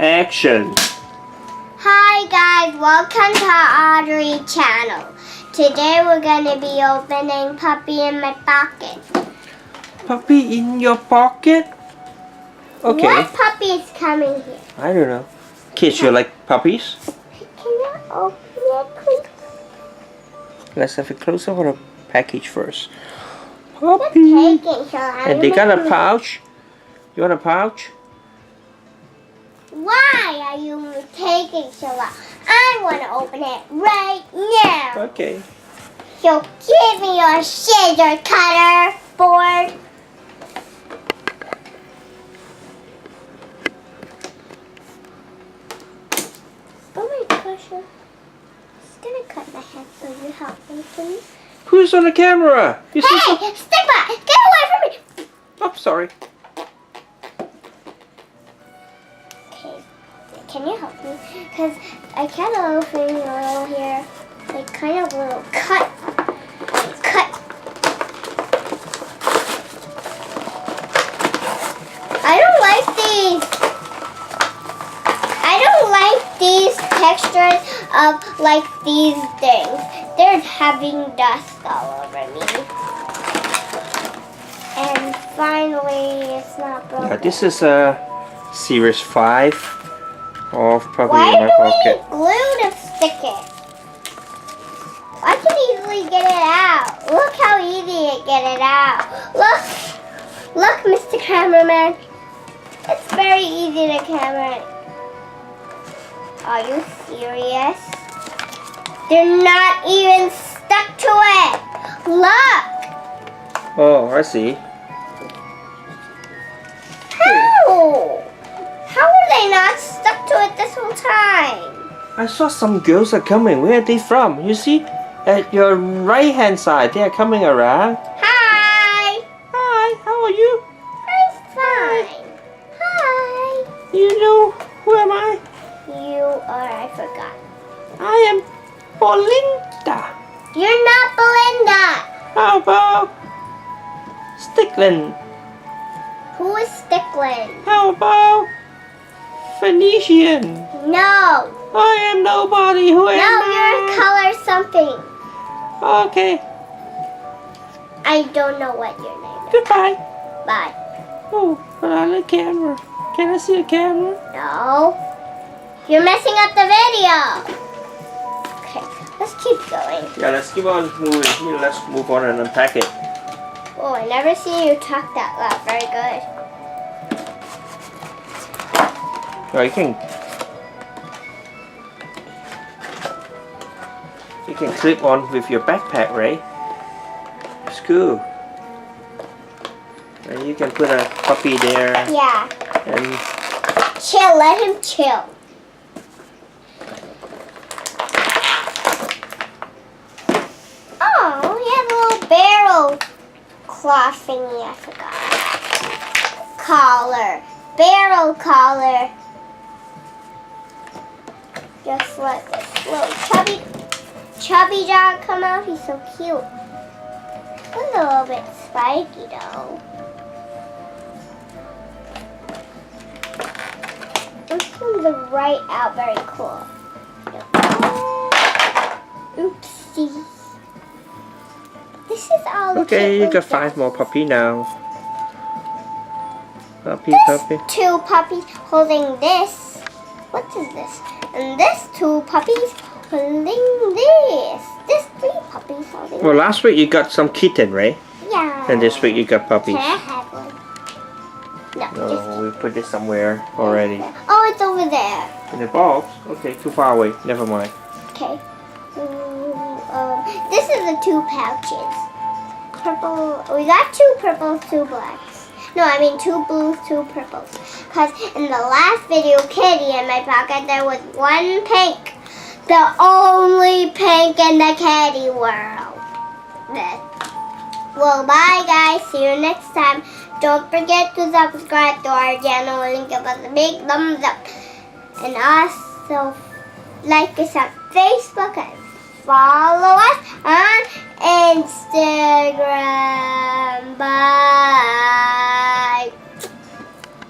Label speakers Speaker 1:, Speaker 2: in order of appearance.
Speaker 1: Action.
Speaker 2: Hi guys, welcome to Audrey channel. Today we're gonna be opening Puppy in my pocket.
Speaker 1: Puppy in your pocket? Okay.
Speaker 2: What puppy is coming here?
Speaker 1: I don't know. Kids, you like puppies?
Speaker 2: Can you open it, please?
Speaker 1: Let's have a close up on the package first.
Speaker 2: Just
Speaker 1: Puppy.
Speaker 2: take it, so I'm
Speaker 1: And they got a
Speaker 2: making-
Speaker 1: pouch. You want a pouch?
Speaker 2: Why are you taking so long? I want to open it right now.
Speaker 1: Okay.
Speaker 2: So give me your scissor cutter board. Oh my gosh, it's gonna cut my head, so you help me, please.
Speaker 1: Who's on the camera? You see some...
Speaker 2: Hey, Stigma, get away from me!
Speaker 1: Oh, sorry.
Speaker 2: Okay, can you help me? Because I got a little thing a little here, like kind of a little cut. I don't like these textures of like these things. They're having dust all over me. And finally, it's not broken.
Speaker 1: Yeah, this is series 5 of Puppy
Speaker 2: Why
Speaker 1: in My
Speaker 2: do we
Speaker 1: Pocket.
Speaker 2: need glue to stick it? I can easily get it out. Look how easy to get it out. Look, Mr. Cameraman. It's very easy to camera. Are you serious? They're not even stuck to it. Look.
Speaker 1: Oh, I see.
Speaker 2: How? How are they not stuck to it this whole time?
Speaker 1: I saw some girls are coming. Where are they from? You see? At your right hand side, they are coming around.
Speaker 2: Hi.
Speaker 1: Hi, how are you?
Speaker 2: I'm fine. Hi.
Speaker 1: You know, who am I?
Speaker 2: You are, I forgot.
Speaker 1: I am Belinda.
Speaker 2: You're not Belinda.
Speaker 1: How about Sticklin?
Speaker 2: Who is Sticklin?
Speaker 1: How about Phoenician?
Speaker 2: No.
Speaker 1: I am nobody. Who am
Speaker 2: No, you're
Speaker 1: I?
Speaker 2: color something.
Speaker 1: Okay,
Speaker 2: I don't know what your name is.
Speaker 1: goodbye.
Speaker 2: Bye.
Speaker 1: Oh, but I like camera. Can I see the camera?
Speaker 2: No. You're messing up the video. Okay, let's keep going.
Speaker 1: Yeah, let's keep on moving. Here, let's move on and unpack it.
Speaker 2: Oh, I never see you talk that loud. Very good.
Speaker 1: Oh, you can clip on with your backpack, right? It's cool. And you can put a puppy there.
Speaker 2: Yeah.
Speaker 1: And
Speaker 2: Chill. Let him chill. Oh, he has a little barrel cloth thingy. I forgot. Collar. Barrel collar. Just let this little chubby dog come out. He's so cute. It's a little bit spiky though. This comes right out. Very cool. Oopsie. This is all the
Speaker 1: okay, you
Speaker 2: cute
Speaker 1: got
Speaker 2: little
Speaker 1: 5 more
Speaker 2: dogs.
Speaker 1: puppy now. Puppy.
Speaker 2: Two puppies holding this. What is this? And this 2 puppies holding this. This 3 puppies holding
Speaker 1: Well, last week you got some kitten, right?
Speaker 2: Yeah.
Speaker 1: And this week you got puppies.
Speaker 2: Can I have one? No, just
Speaker 1: No, we put it somewhere already.
Speaker 2: Oh, it's over there.
Speaker 1: In the box? Okay, too far away. Never mind.
Speaker 2: Okay. This is the 2 pouches. Purple. We got 2 purples, 2 blacks. No, I mean 2 blues, 2 purples. Because in the last video, Kitty in my pocket, there was 1 pink. The only pink in the kitty world. Well, bye guys. See you next time. Don't forget to subscribe to our channel and give us a big thumbs up. And also like us on Facebook and follow us on Instagram. Bye.